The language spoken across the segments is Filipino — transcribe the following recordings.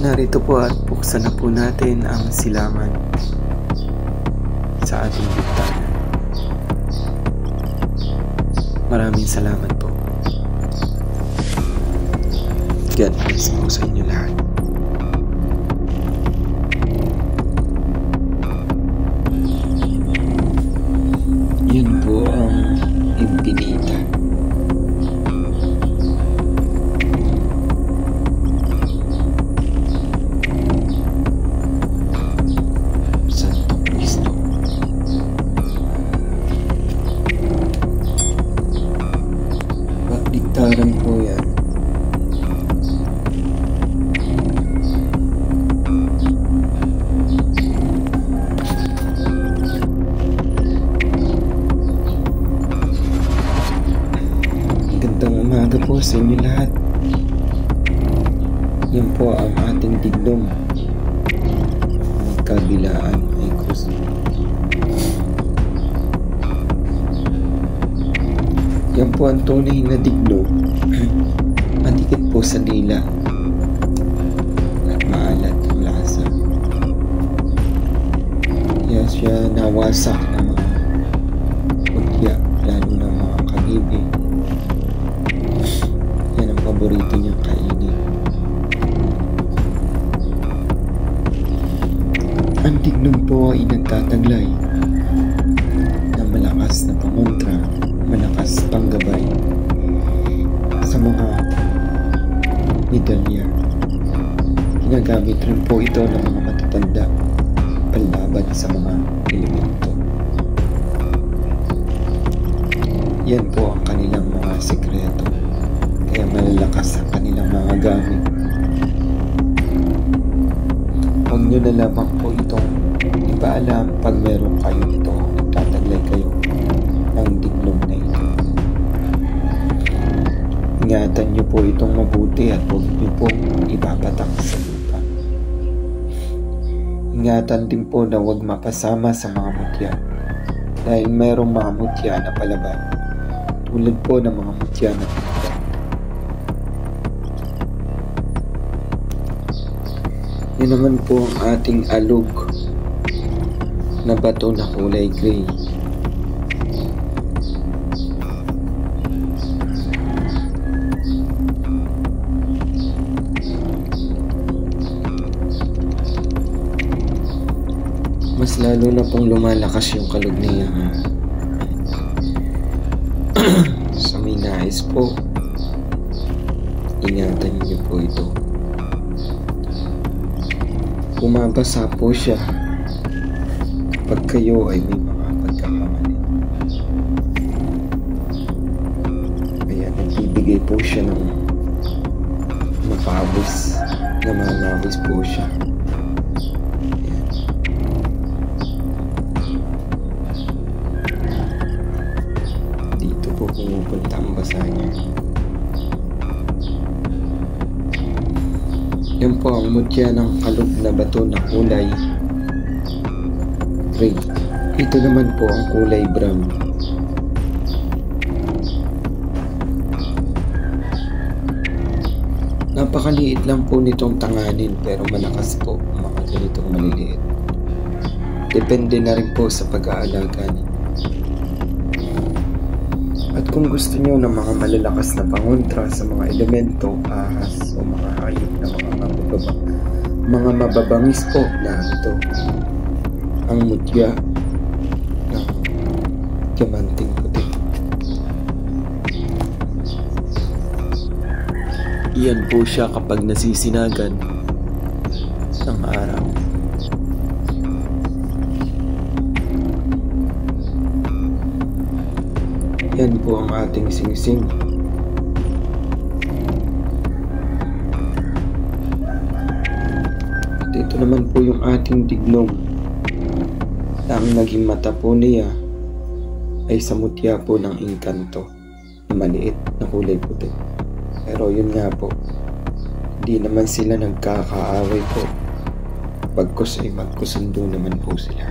Narito po at buksan na po natin ang silangan sa ating bintana. Maraming salamat po. God bless po sa inyo lahat. Yun po ang impinita. Santo Cristo. Pagdiktaran po yan. Umaga po sa inyo lahat. Yan po ang ating diglom. Ang kabilaan ay krus. Yan po ang tunay na diglom. Matikit po sa dila at maalat ang lasa. Kaya siya nawasak ng mga pagya, lalo ng mga kabibi. Yan ang paborito niyang kainin. Ang diglom po ay nagtataglay na malakas na pangontra, malakas panggabay sa mga medalya. Ginagamit rin po ito ng mga matatanda panlaban sa mga elemento. Yan po ang kanilang mga sekreto. Kaya malalakas ang kanilang mga gamit. Huwag nyo na lamang po itong ipaalam pag meron kayo ito. Nagtataglay kayo ng diglom na ito. Ingatan nyo po itong mabuti at huwag nyo po ibabatak sa lupa. Ingatan din po na huwag mapasama sa mga mutya. Dahil merong mga mutya na palaban. Tulad po ng mga mutya na pinagdaan. Yan naman po ang ating alog na bato na kulay gray. Mas lalo na pong lumalakas yung kalog niya. Sa may nais po, ingatan niyo po ito. Bumabasa po siya kapag kayo ay may mga pagkakamali. Kaya nagbibigay po siya ng mapawis, namamawis po siya. Ayan. Dito po pumupunta ang basa niya. Yan po ang mutya ng kalog na bato na kulay gray. Ito naman po ang kulay brown. Napakaliit lang po nitong tanganin pero malakas po ang mga ganitong maliliit. Depende na rin po sa pag-aalaga niyo. At kung gusto niyo ng mga malalakas na pangontra sa mga elemento, ahas o mga hayop na mga mababangis po na ito ang mutya ng diamanting puti. Iyan po siya kapag nasisinagan ng araw. Yan po ang ating singsing. At ito naman po yung ating diglom. Ang naging mata po niya ay sa mutya po ng engkanto na maliit na kulay puti. Pero yun nga po, hindi naman sila nagkakaaway po. Bagkus ay magkusundo naman po sila.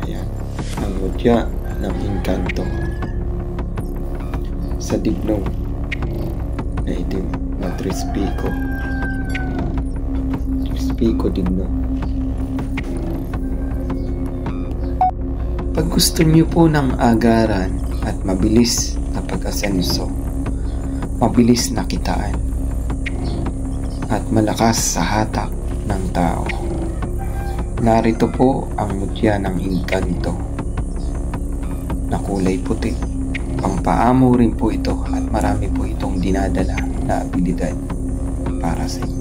Ayan, ang mutya ng engkanto sa diglom na itim na trispico. Pico Tigno. Pag gusto niyo po ng agaran at mabilis na pag-asenso, mabilis na kitaan, at malakas sa hatak ng tao, narito po ang mutya ng engkanto na kulay puti. Pampaamo rin po ito at marami po itong dinadala na abilidad para sa inyo.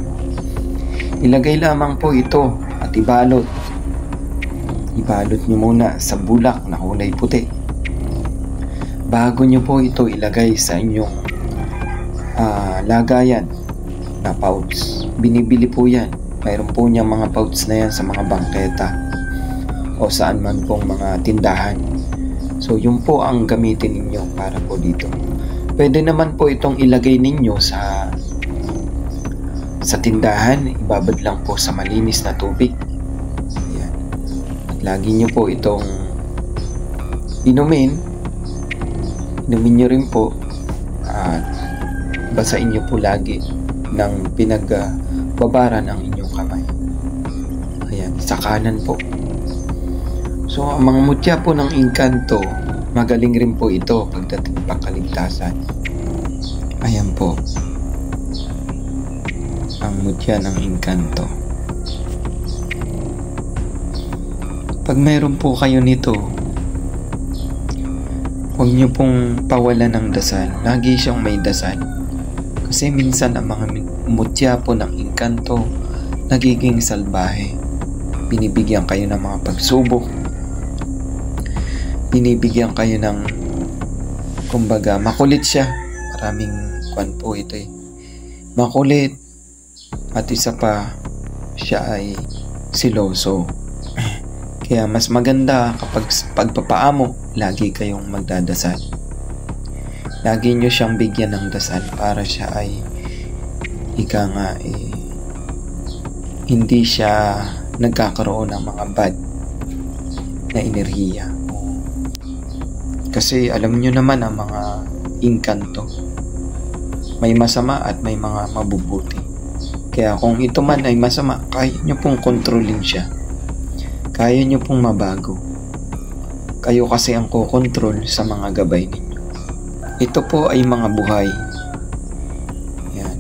Ilagay lamang po ito at ibalot. Ibalot nyo muna sa bulak na kulay puti. Bago nyo po ito ilagay sa inyong lagayan na pouch. Binibili po yan. Mayroon po niyang mga pouch na yan sa mga bangketa o saan man pong mga tindahan. So yun po ang gamitin ninyo para po dito. Pwede naman po itong ilagay ninyo sa tindahan. Ibabad lang po sa malinis na tubig. Ayan. At lagi nyo po itong inumin nyo rin po at basain nyo po lagi ng pinagbabara ng inyong kamay. Ayan, sa kanan po. So, ang mga mutya po ng engkanto, magaling rin po ito pagdating pangkaligtasan. Ayan po. Ang mutya ng engkanto. Pag mayroon po kayo nito, huwag nyo pong pawalan ng dasal. Lagi siyang may dasal. Kasi minsan ang mga mutya po ng engkanto nagiging salbahe. Binibigyan kayo ng mga pagsubok. Binibigyan kayo ng, kumbaga, makulit siya. Maraming kwan po ito eh. Makulit. At isa pa, siya ay siloso. Kaya mas maganda kapag pagpapaamo, lagi kayong magdadasal. Lagi nyo siyang bigyan ng dasal para siya ay hindi siya nagkakaroon ng mga bad na enerhiya. Kasi alam nyo naman ang mga engkanto, may masama at may mga mabubuti. Kaya kung ito man ay masama, kaya nyo pong kontrolin siya. Kaya nyo pong mabago. Kayo kasi ang kukontrol sa mga gabay ninyo. Ito po ay mga buhay. Yan.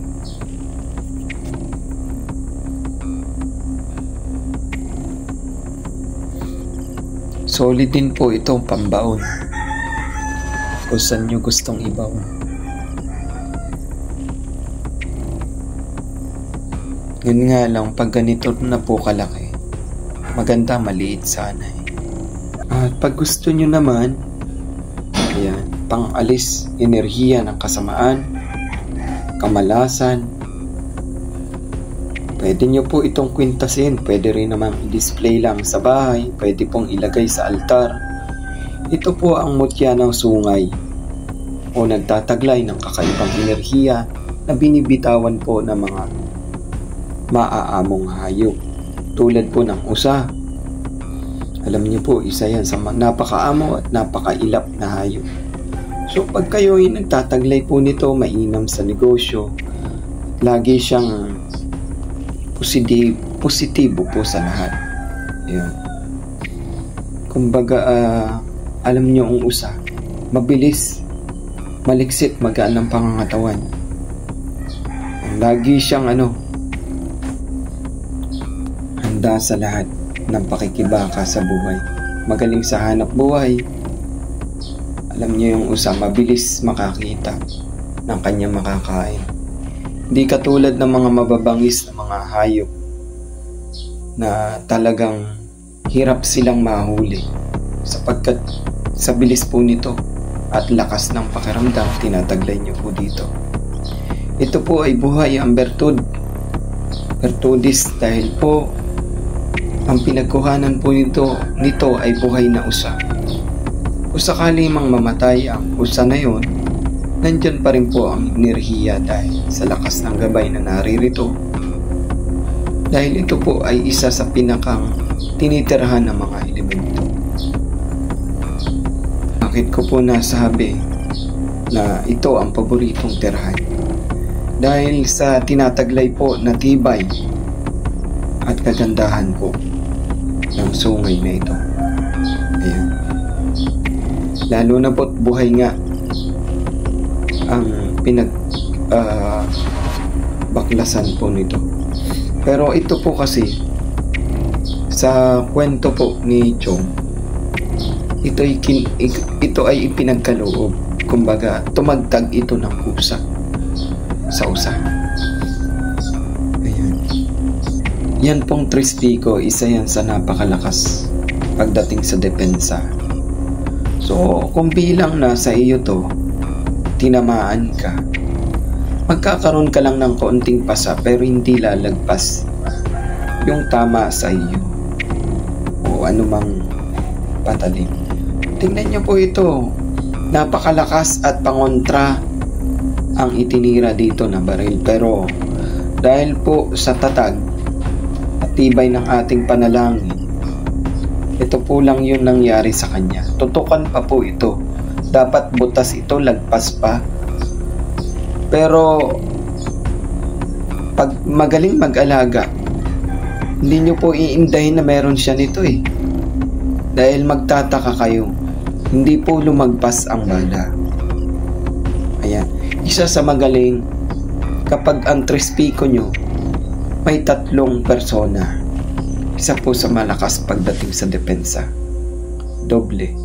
Solid din po itong pambaon. Kung saan nyo gustong ibaon. Yun nga lang, pag ganito na po kalaki, maganda maliit sana eh. At pag gusto nyo naman, ayan, pang-alis enerhiya ng kasamaan, kamalasan, pwede nyo po itong kwintasin. Pwede rin naman i-display lang sa bahay. Pwede pong ilagay sa altar. Ito po ang mutya ng sungay o nagtataglay ng kakaibang enerhiya na binibitawan po ng mga maaamong hayop. Tulad po ng usa. Alam niyo po, isa yan sa napakaamo at napakailap na hayop. So pag kayo ay nagtataglay po nito, mainam sa negosyo, lagi siyang positibo po sa lahat. Ayan. Kumbaga, alam nyo ang usa, mabilis, maliksit, magaan ang pangangatawan. Lagi siyang handa sa lahat ng pakikibaka sa buhay. Magaling sa hanap buhay. Alam nyo yung usa, mabilis makakita ng kanyang makakain. Hindi katulad ng mga mababangis na mga hayop na talagang hirap silang mahuli. Sapagkat sa bilis po nito at lakas ng pakiramdam, tinataglay niyo po dito. Ito po ay buhay ang Bertudis dahil po ang pinagkuhanan po nito ay buhay na usa. Kung sakali mang mamatay ang usa na yon, nandyan pa rin po ang enerhiya dahil sa lakas ng gabay na naririto. Dahil ito po ay isa sa pinakang tinitirhan ng mga elemento. Bakit ko po nasabi na ito ang paboritong tirahan? Dahil sa tinataglay po na tibay at kagandahan po ng sungay na ito. Ayan. Lalo na po't buhay nga ang baklasan po nito. Pero ito po kasi sa kwento po ni Chong, ito ay ipinagkaloob. Kumbaga, tumagtag ito ng pusa sa usa. Ayan. Yan pong Tristico, isa yan sa napakalakas pagdating sa depensa. So, kung bilang na sa iyo to, tinamaan ka, magkakaroon ka lang ng kaunting pasa pero hindi lalagpas yung tama sa iyo o anumang patalim. Tingnan nyo po ito, napakalakas at pangontra ang itinira dito na baril, pero dahil po sa tatag at tibay ng ating panalangin, ito po lang yun nangyari sa kanya. Tutukan pa po ito, dapat butas ito, lagpas pa. Pero pag magaling mag-alaga, hindi nyo po iindahin na meron siya nito eh, dahil magtataka kayo, hindi po lumagpas ang bala. Ayan, isa sa magaling, kapag ang Tristico nyo may 3 persona, isa po sa malakas pagdating sa depensa, doble.